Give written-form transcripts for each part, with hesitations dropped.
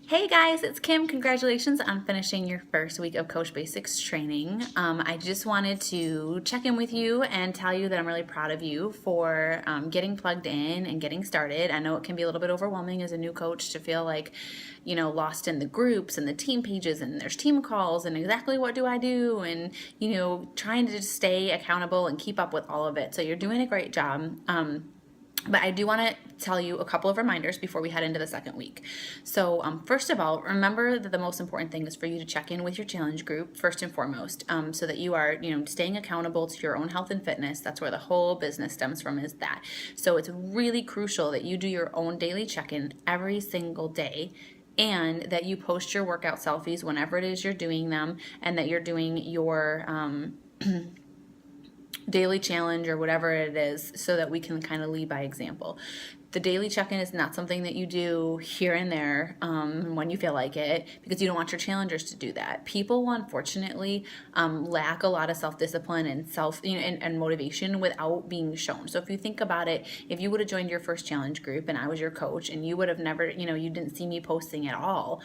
Hey guys, it's Kim. Congratulations on finishing your first week of Coach Basics training. I just wanted to check in with you and tell you that I'm really proud of you for getting plugged in and getting started. I know it can be a little bit overwhelming as a new coach to feel like, lost in the groups and the team pages and there's team calls and exactly what do I do and, trying to just stay accountable and keep up with all of it. So you're doing a great job. But I do want to tell you a couple of reminders before we head into the second week. So, first of all, remember that the most important thing is for you to check in with your challenge group first and foremost, so that you are, staying accountable to your own health and fitness. That's where the whole business stems from, is that. So, it's really crucial that you do your own daily check-in every single day, and that you post your workout selfies whenever it is you're doing them, and that you're doing your daily challenge or whatever it is, so that we can kind of lead by example. The daily check-in is not something that you do here and there when you feel like it, because you don't want your challengers to do that. People, unfortunately, lack a lot of self-discipline and and motivation without being shown. So if you think about it, if you would have joined your first challenge group and I was your coach and you would have never, you didn't see me posting at all,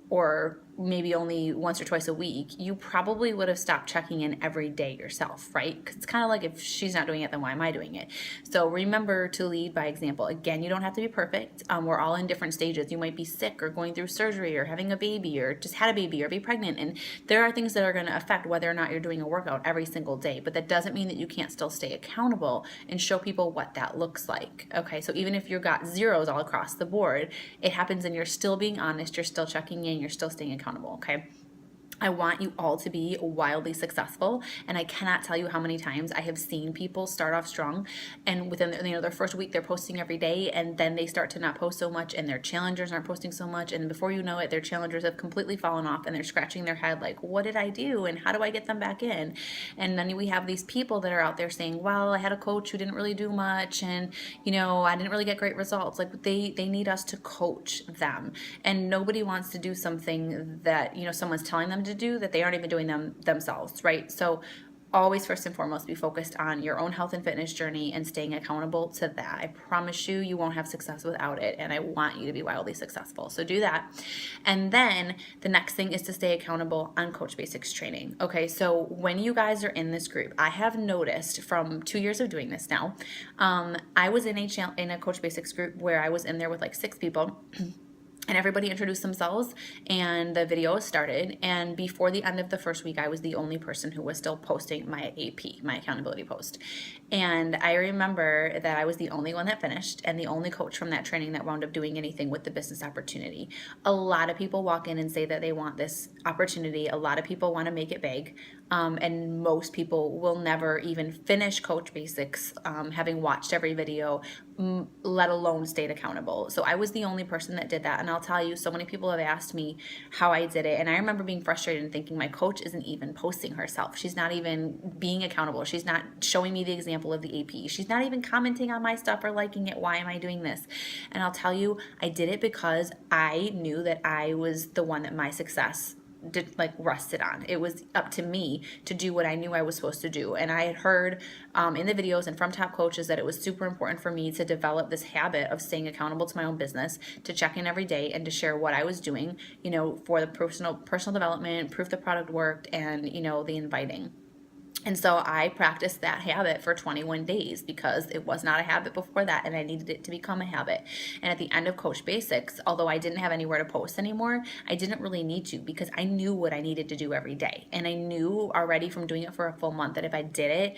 or maybe only once or twice a week, you probably would have stopped checking in every day yourself, right? Because it's kind of like, if she's not doing it, then why am I doing it? So remember to lead by example. Again, you don't have to be perfect. We're all in different stages. You might be sick or going through surgery or having a baby or just had a baby or be pregnant. And there are things that are going to affect whether or not you're doing a workout every single day. But that doesn't mean that you can't still stay accountable and show people what that looks like. Okay, so even if you've got zeros all across the board, it happens and you're still being honest, you're still checking in, you're still staying accountable, okay? I want you all to be wildly successful, and I cannot tell you how many times I have seen people start off strong, and within their first week they're posting every day, and then they start to not post so much, and their challengers aren't posting so much, and before you know it, their challengers have completely fallen off, and they're scratching their head like, what did I do, and how do I get them back in? And then we have these people that are out there saying, well, I had a coach who didn't really do much, and I didn't really get great results. Like, they need us to coach them, and nobody wants to do something that someone's telling them to do that they aren't even doing themselves, right? So always, first and foremost, be focused on your own health and fitness journey and staying accountable to that. I promise you won't have success without it, and I want you to be wildly successful. So do that. And then the next thing is to stay accountable on Coach Basics training. Okay, so when you guys are in this group, I have noticed from 2 years of doing this now, I was in a Coach Basics group where I was in there with like 6 people. And everybody introduced themselves and the video started. And before the end of the first week, I was the only person who was still posting my AP, my accountability post. And I remember that I was the only one that finished and the only coach from that training that wound up doing anything with the business opportunity. A lot of people walk in and say that they want this opportunity. A lot of people want to make it big. And most people will never even finish Coach Basics, having watched every video, let alone stayed accountable. So I was the only person that did that. And I'll tell you, so many people have asked me how I did it. And I remember being frustrated and thinking, my coach isn't even posting herself. She's not even being accountable. She's not showing me the example of the AP. She's not even commenting on my stuff or liking it. Why am I doing this? And I'll tell you, I did it because I knew that I was the one that my success rested on. It was up to me to do what I knew I was supposed to do. And I had heard in the videos and from top coaches that it was super important for me to develop this habit of staying accountable to my own business, to check in every day and to share what I was doing, for the personal development, proof the product worked, and, the inviting. And so I practiced that habit for 21 days because it was not a habit before that, and I needed it to become a habit. And at the end of Coach Basics, although I didn't have anywhere to post anymore, I didn't really need to, because I knew what I needed to do every day. And I knew already from doing it for a full month that if I did it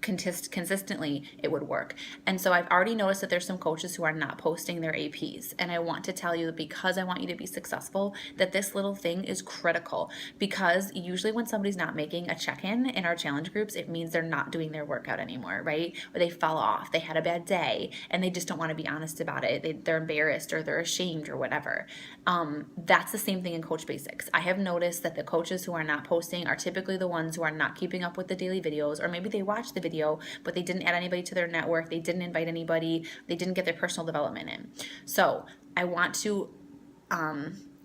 consistently, it would work. And so I've already noticed that there's some coaches who are not posting their APs. And I want to tell you that, because I want you to be successful, that this little thing is critical. Because usually when somebody's not making a check-in in our challenge groups, it means they're not doing their workout anymore, right? Or they fell off, they had a bad day, and they just don't want to be honest about it. They're embarrassed or they're ashamed or whatever. That's the same thing in Coach Basics. I have noticed that the coaches who are not posting are typically the ones who are not keeping up with the daily videos, or maybe they watch the video, but they didn't add anybody to their network, they didn't invite anybody, they didn't get their personal development in. So I want to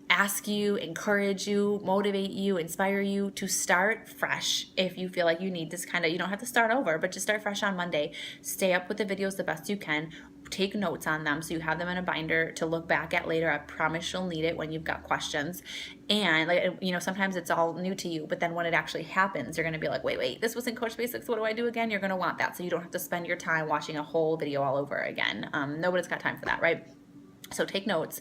ask you, encourage you, motivate you, inspire you to start fresh. If you feel like you need this you don't have to start over, but just start fresh on Monday. Stay up with the videos the best you can. take notes on them so you have them in a binder to look back at later. I promise you'll need it when you've got questions. And like, you know, sometimes it's all new to you, but then when it actually happens, you're going to be like, wait, this wasn't Coach Basics. What do I do again? You're going to want that. So you don't have to spend your time watching a whole video all over again. Nobody's got time for that, right? So take notes,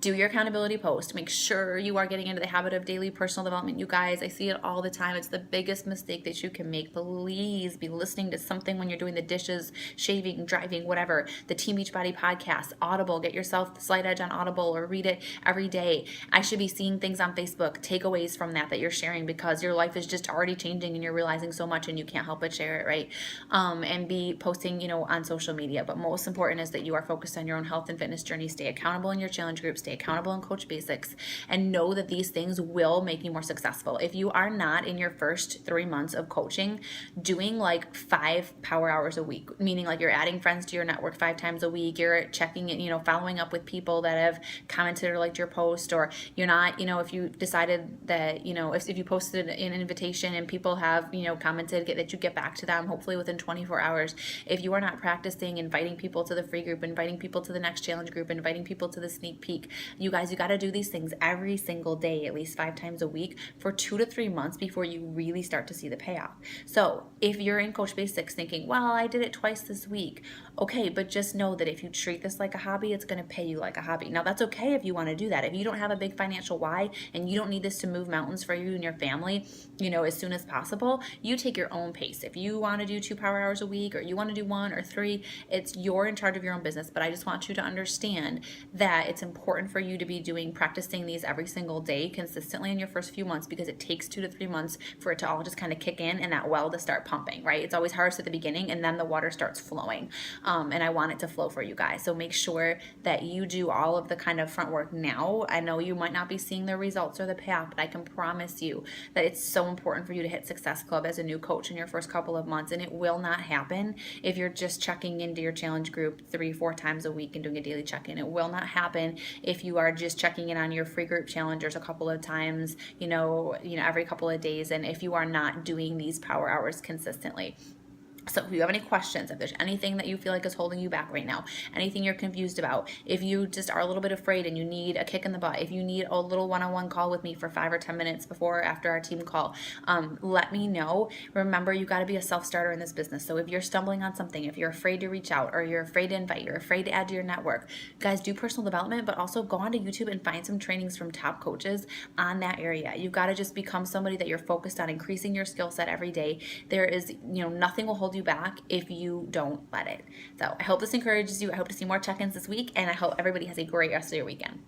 do your accountability post, make sure you are getting into the habit of daily personal development. You guys, I see it all the time. It's the biggest mistake that you can make. Please be listening to something when you're doing the dishes, shaving, driving, whatever. The Team Beachbody podcast, Audible, get yourself the Slight Edge on Audible or read it every day. I should be seeing things on Facebook, takeaways from that you're sharing because your life is just already changing and you're realizing so much and you can't help but share it, right? And be posting, you know, on social media. But most important is that you are focused on your own health and fitness journey. Stay accountable in your challenge group, stay accountable in Coach Basics, and know that these things will make you more successful. If you are not in your first 3 months of coaching doing like 5 power hours a week, meaning like you're adding friends to your network 5 times a week, you're checking it, you know, following up with people that have commented or liked your post, or you're not, you know, if you decided that, you know, if you posted an invitation and people have, you know, commented, that you get back to them hopefully within 24 hours. If you are not practicing inviting people to the free group, inviting people to the next challenge group, inviting people to the sneak peek, you guys, you got to do these things every single day, at least 5 times a week for 2 to 3 months before you really start to see the payoff. So if you're in Coach Basics thinking, well, I did it twice this week, okay, but just know that if you treat this like a hobby, it's going to pay you like a hobby. Now that's okay if you want to do that. If you don't have a big financial why and you don't need this to move mountains for you and your family, you know, as soon as possible, you take your own pace. If you want to do 2 power hours a week or you want to do 1 or 3, you're in charge of your own business. But I just want you to understand that it's important for you to be practicing these every single day consistently in your first few months, because it takes 2 to 3 months for it to all just kind of kick in and that well to start pumping, right? It's always hardest at the beginning and then the water starts flowing. And I want it to flow for you guys. So make sure that you do all of the kind of front work now. I know you might not be seeing the results or the payoff, but I can promise you that it's so important for you to hit Success Club as a new coach in your first couple of months. And it will not happen if you're just checking into your challenge group 3-4 times a week and doing a daily check-in. It will not happen if you are just checking in on your free group challengers a couple of times, you know, every couple of days, and if you are not doing these power hours consistently. So if you have any questions, if there's anything that you feel like is holding you back right now, anything you're confused about, if you just are a little bit afraid and you need a kick in the butt, if you need a little one-on-one call with me for 5 or 10 minutes before or after our team call, let me know. Remember, you got to be a self-starter in this business. So if you're stumbling on something, if you're afraid to reach out or you're afraid to invite, you're afraid to add to your network, guys, do personal development, but also go onto YouTube and find some trainings from top coaches on that area. You've got to just become somebody that you're focused on increasing your skill set every day. There is, you know, nothing will hold you back if you don't let it. So I hope this encourages you. I hope to see more check-ins this week, and I hope everybody has a great rest of your weekend.